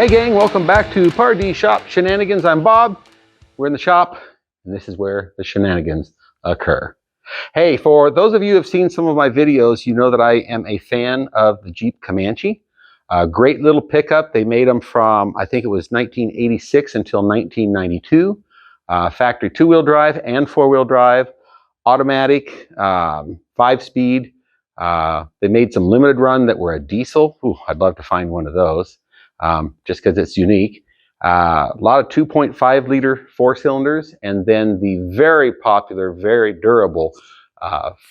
Hey gang, welcome back to Party Shop Shenanigans. I'm Bob. We're in the shop, and this is where the shenanigans occur. Hey, for those of you who have seen some of my videos, you know that I am a fan of the Jeep Comanche. Great little pickup. They made them from, I think it was 1986 until 1992. Factory two-wheel drive and four-wheel drive, automatic, 5-speed. They made some limited run that were a diesel. Ooh, I'd love to find one of those. Just because it's unique. A lot of 2.5 liter 4-cylinders, and then the very popular, very durable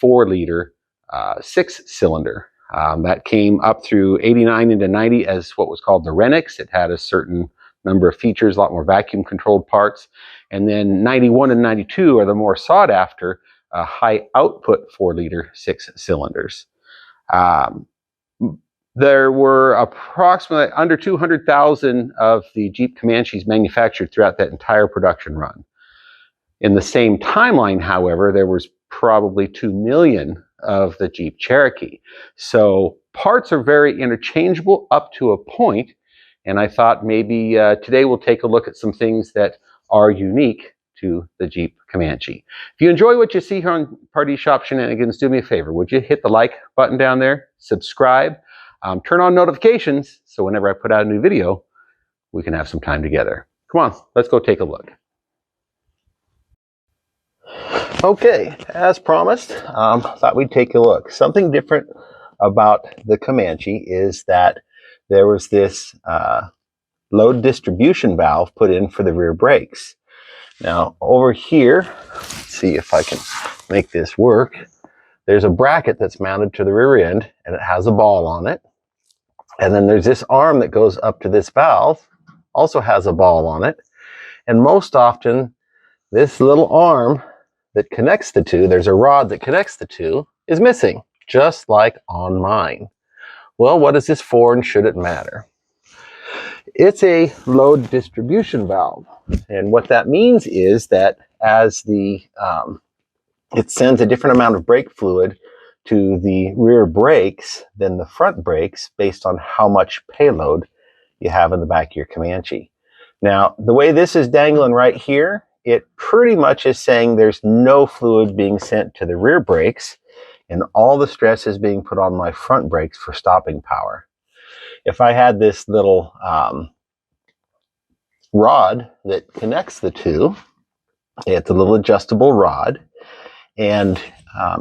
4 liter 6-cylinder. That came up through 89 into 90 as what was called the Renix. It had a certain number of features, a lot more vacuum controlled parts. And then 91 and 92 are the more sought after high output 4 liter 6-cylinders. There were approximately under 200,000 of the Jeep Comanches manufactured throughout that entire production run. In the same timeline, however, there was probably 2 million of the Jeep Cherokee. So parts are very interchangeable up to a point, and I thought maybe today we'll take a look at some things that are unique to the Jeep Comanche. If you enjoy what you see here on Party Shop Shenanigans, do me a favor. Would you hit the like button down there, subscribe, turn on notifications so whenever I put out a new video, we can have some time together. Come on, let's go take a look. Okay, as promised, thought we'd take a look. Something different about the Comanche is that there was this load distribution valve put in for the rear brakes. Now over here, let's see if I can make this work. There's a bracket that's mounted to the rear end and it has a ball on it. And then there's this arm that goes up to this valve, also has a ball on it. And most often, this little arm that connects the two, there's a rod that connects the two, is missing, just like on mine. Well, what is this for and should it matter? It's a load distribution valve. And what that means is that as it sends a different amount of brake fluid to the rear brakes than the front brakes based on how much payload you have in the back of your Comanche. Now, the way this is dangling right here, it pretty much is saying there's no fluid being sent to the rear brakes and all the stress is being put on my front brakes for stopping power. If I had this little rod that connects the two, it's a little adjustable rod, and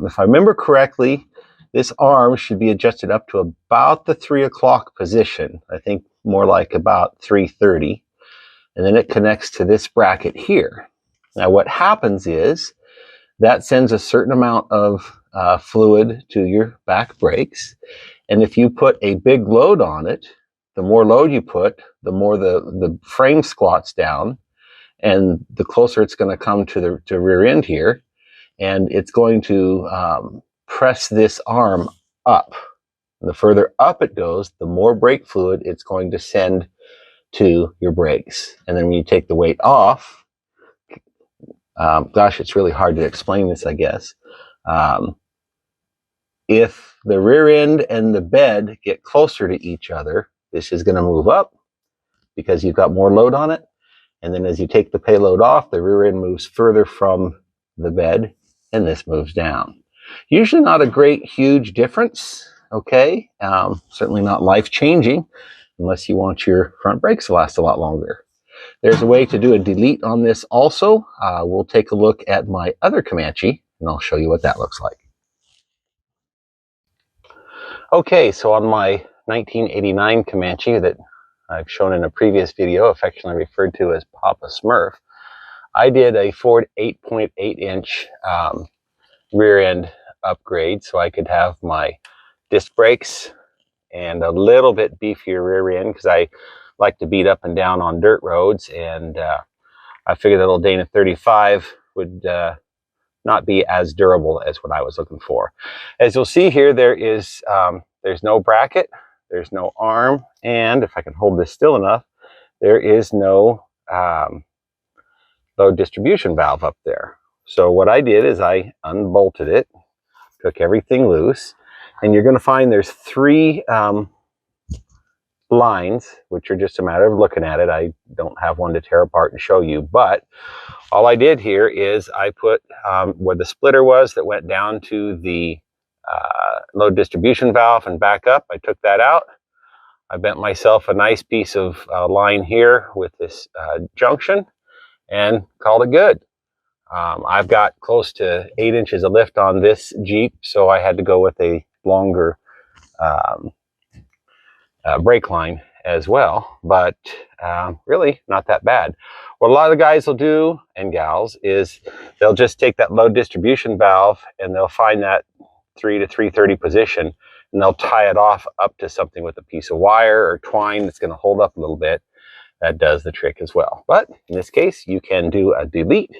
if I remember correctly, this arm should be adjusted up to about the 3 o'clock position. I think more like about 3:30. And then it connects to this bracket here. Now what happens is that sends a certain amount of fluid to your back brakes. And if you put a big load on it, the more load you put, the more the frame squats down, and the closer it's going to come to the rear end here. And it's going to press this arm up. And the further up it goes, the more brake fluid it's going to send to your brakes. And then when you take the weight off, gosh, it's really hard to explain this, I guess. If the rear end and the bed get closer to each other, this is going to move up because you've got more load on it. And then as you take the payload off, the rear end moves further from the bed, and this moves down. Usually not a great, huge difference, okay? Certainly not life-changing unless you want your front brakes to last a lot longer. There's a way to do a delete on this also. We'll take a look at my other Comanche, and I'll show you what that looks like. Okay, so on my 1989 Comanche that I've shown in a previous video, affectionately referred to as Papa Smurf, I did a Ford 8.8-inch rear end upgrade so I could have my disc brakes and a little bit beefier rear end because I like to beat up and down on dirt roads, and I figured that little Dana 35 would not be as durable as what I was looking for. As you'll see here, there's no bracket, there's no arm, and if I can hold this still enough, there is no load distribution valve up there. So what I did is I unbolted it, took everything loose, and you're going to find there's 3 lines, which are just a matter of looking at it. I don't have one to tear apart and show you, but all I did here is I put where the splitter was that went down to the load distribution valve and back up. I took that out. I bent myself a nice piece of line here with this junction and called it good. I've got close to 8 inches of lift on this Jeep, so I had to go with a longer brake line as well, but really not that bad. What a lot of the guys will do, and gals, is they'll just take that load distribution valve and they'll find that 3 to 330 position and they'll tie it off up to something with a piece of wire or twine that's going to hold up a little bit. That does the trick as well. But in this case, you can do a delete.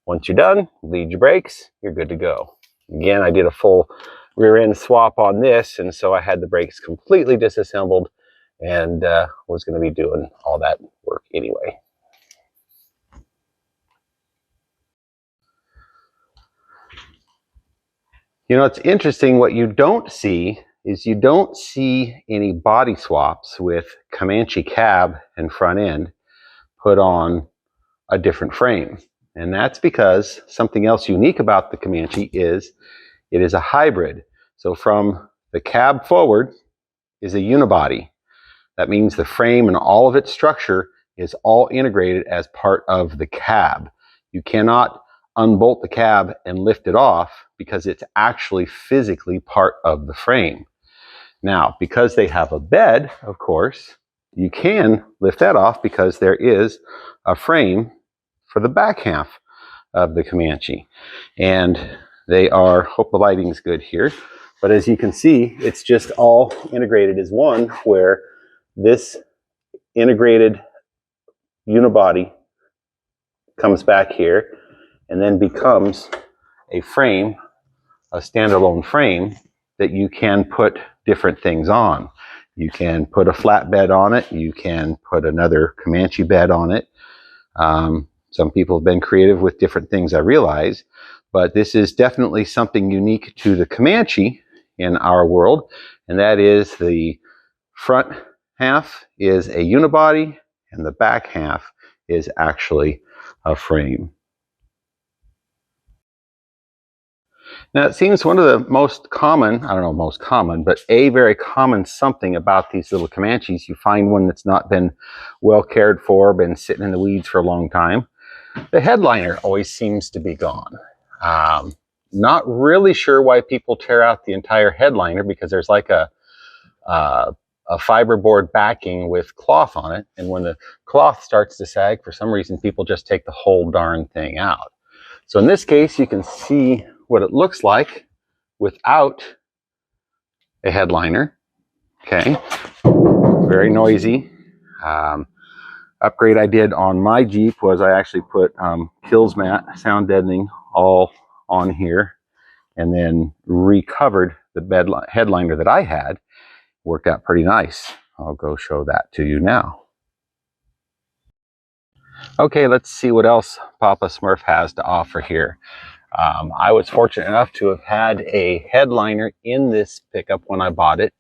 Once you're done, bleed your brakes, you're good to go. Again, I did a full rear end swap on this, and so I had the brakes completely disassembled and was going to be doing all that work anyway. You know, it's interesting, what you don't see is you don't see any body swaps with Comanche cab and front end put on a different frame. And that's because something else unique about the Comanche is it is a hybrid. So from the cab forward is a unibody. That means the frame and all of its structure is all integrated as part of the cab. You cannot unbolt the cab and lift it off because it's actually physically part of the frame. Now, because they have a bed, of course, you can lift that off because there is a frame for the back half of the Comanche. And they are, hope the lighting's good here, but as you can see, it's just all integrated as one, where this integrated unibody comes back here and then becomes a frame, a standalone frame that you can put different things on. You can put a flat bed on it. You can put another Comanche bed on it. Some people have been creative with different things, I realize, but this is definitely something unique to the Comanche in our world, and that is the front half is a unibody and the back half is actually a frame. Now, it seems one of the most common, I don't know most common, but a very common something about these little Comanches, you find one that's not been well cared for, been sitting in the weeds for a long time. The headliner always seems to be gone. Not really sure why people tear out the entire headliner, because there's like a fiberboard backing with cloth on it, and when the cloth starts to sag, for some reason people just take the whole darn thing out. So in this case, you can see what it looks like without a headliner. Okay, very noisy. Upgrade I did on my Jeep was I actually put Kills mat, sound deadening, all on here, and then recovered the headliner that I had. Worked out pretty nice. I'll go show that to you now. Okay, let's see what else Papa Smurf has to offer here. I was fortunate enough to have had a headliner in this pickup when I bought it.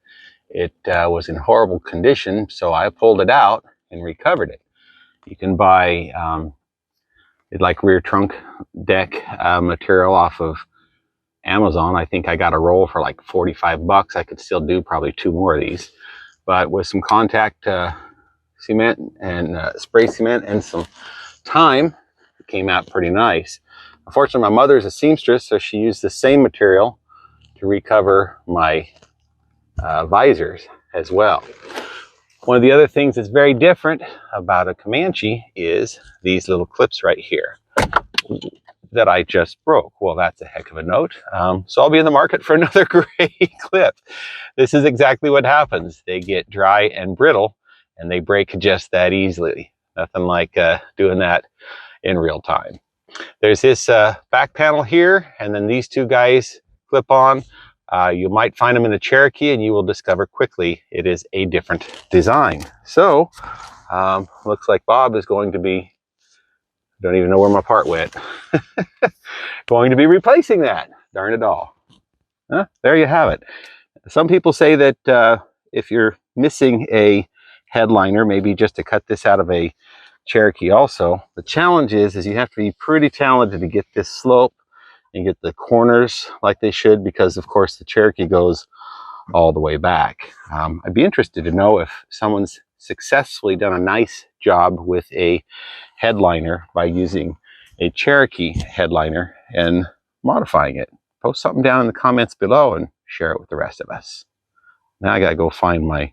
It was in horrible condition, so I pulled it out and recovered it. You can buy like rear trunk deck material off of Amazon. I think I got a roll for like 45 bucks. I could still do probably 2 more of these, but with some contact cement and spray cement and some time, it came out pretty nice. Unfortunately, my mother's a seamstress, so she used the same material to recover my visors as well. One of the other things that's very different about a Comanche is these little clips right here that I just broke. Well, that's a heck of a note. So I'll be in the market for another gray clip. This is exactly what happens. They get dry and brittle and they break just that easily. Nothing like doing that in real time. There's this back panel here, and then these 2 guys clip on. You might find them in a Cherokee, and you will discover quickly it is a different design. So, looks like Bob is going to be, don't even know where my part went, going to be replacing that. Darn it all. There you have it. Some people say that if you're missing a headliner, maybe just to cut this out of a Cherokee also. The challenge is you have to be pretty talented to get this slope and get the corners like they should, because of course the Cherokee goes all the way back. I'd be interested to know if someone's successfully done a nice job with a headliner by using a Cherokee headliner and modifying it. Post something down in the comments below and share it with the rest of us. Now I gotta go find my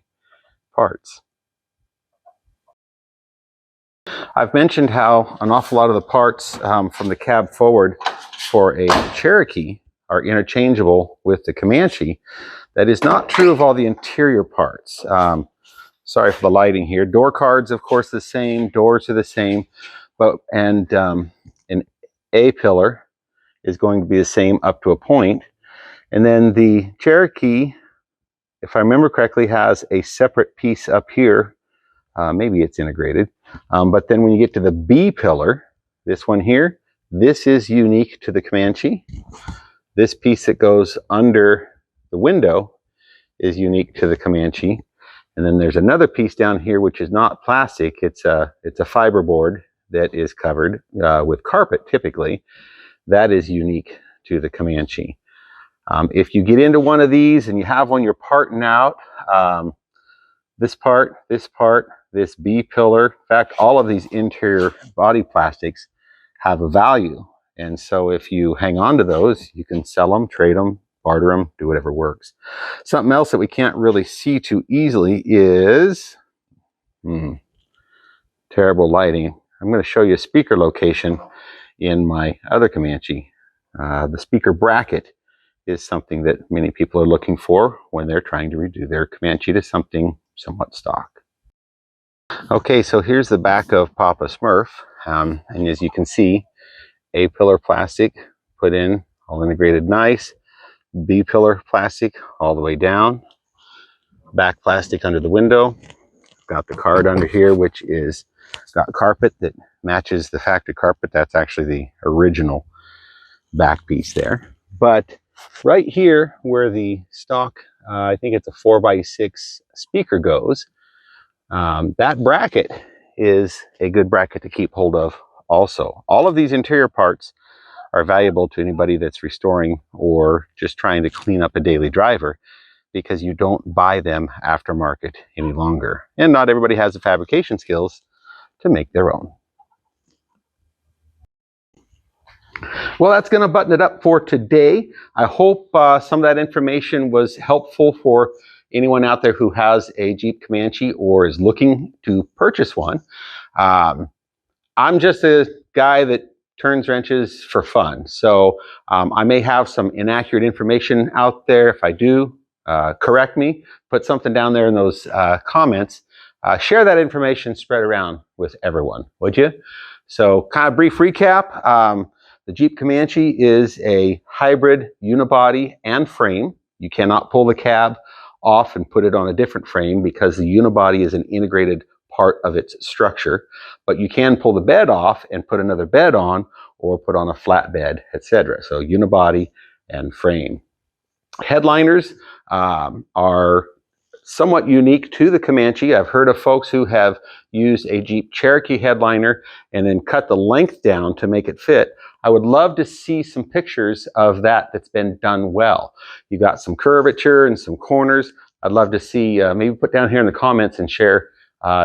parts. I've mentioned how an awful lot of the parts from the cab forward for a Cherokee are interchangeable with the Comanche. That is not true of all the interior parts. Sorry for the lighting here. Door cards, of course, the same. Doors are the same, but an A-pillar is going to be the same up to a point. And then the Cherokee, if I remember correctly, has a separate piece up here. Maybe it's integrated. But then when you get to the B-pillar, this one here, this is unique to the Comanche. This piece that goes under the window is unique to the Comanche. And then there's another piece down here which is not plastic. It's a fiberboard that is covered with carpet typically. That is unique to the Comanche. If you get into one of these and you have one you're parting out, this part, this B pillar, in fact, all of these interior body plastics have a value. And so if you hang on to those, you can sell them, trade them, barter them, do whatever works. Something else that we can't really see too easily is terrible lighting. I'm going to show you a speaker location in my other Comanche. The speaker bracket is something that many people are looking for when they're trying to redo their Comanche to something somewhat stock. Okay, so here's the back of Papa Smurf, and as you can see, A-pillar plastic put in, all integrated nice. B-pillar plastic all the way down. Back plastic under the window. Got the card under here, which is got carpet that matches the factory carpet. That's actually the original back piece there. But right here where the stock, I think it's a 4x6 speaker goes, that bracket is a good bracket to keep hold of also. All of these interior parts are valuable to anybody that's restoring or just trying to clean up a daily driver, because you don't buy them aftermarket any longer. And not everybody has the fabrication skills to make their own. Well, that's going to button it up for today. I hope some of that information was helpful for anyone out there who has a Jeep Comanche or is looking to purchase one. I'm just a guy that turns wrenches for fun. So I may have some inaccurate information out there. If I do, correct me, put something down there in those comments. Share that information, spread around with everyone, would you? So kind of brief recap. The Jeep Comanche is a hybrid unibody and frame. You cannot pull the cab off and put it on a different frame because the unibody is an integrated part of its structure, but you can pull the bed off and put another bed on or put on a flat bed, etc. So unibody and frame. Headliners are somewhat unique to the Comanche. I've heard of folks who have used a Jeep Cherokee headliner and then cut the length down to make it fit. I would love to see some pictures of that's been done well. You got some curvature and some corners. I'd love to see, maybe put down here in the comments and share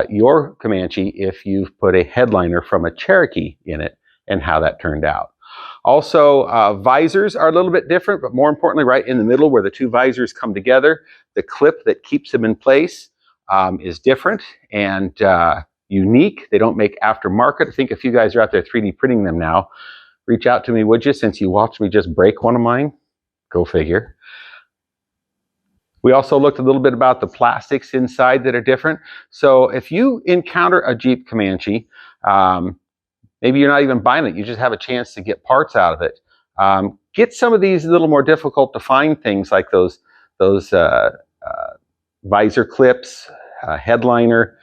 your Comanche if you've put a headliner from a Cherokee in it and how that turned out. Also, visors are a little bit different, but more importantly, right in the middle where the two visors come together, the clip that keeps them in place is different and unique. They don't make aftermarket. I think if you guys are out there 3D printing them now, reach out to me, would you, since you watched me just break one of mine? Go figure. We also looked a little bit about the plastics inside that are different. So if you encounter a Jeep Comanche, maybe you're not even buying it, you just have a chance to get parts out of it. Get some of these a little more difficult to find things like those visor clips, headliner,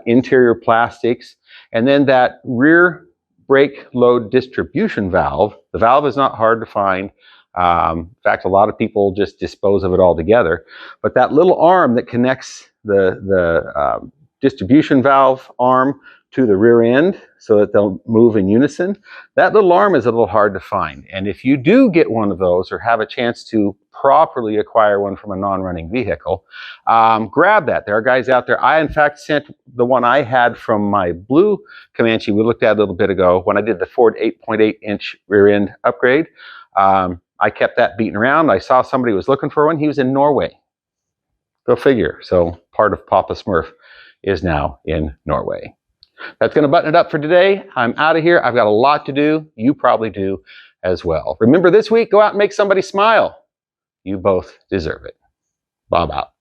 interior plastics, and then that rear brake load distribution valve. The valve is not hard to find. In fact, a lot of people just dispose of it altogether. But that little arm that connects the distribution valve arm to the rear end so that they'll move in unison. That little arm is a little hard to find. And if you do get one of those or have a chance to properly acquire one from a non-running vehicle, grab that. There are guys out there. I, in fact, sent the one I had from my blue Comanche we looked at a little bit ago when I did the Ford 8.8-inch rear end upgrade. I kept that beating around. I saw somebody was looking for one. He was in Norway. Go figure. So part of Papa Smurf is now in Norway. That's going to button it up for today. I'm out of here. I've got a lot to do. You probably do as well. Remember this week, go out and make somebody smile. You both deserve it. Bob out.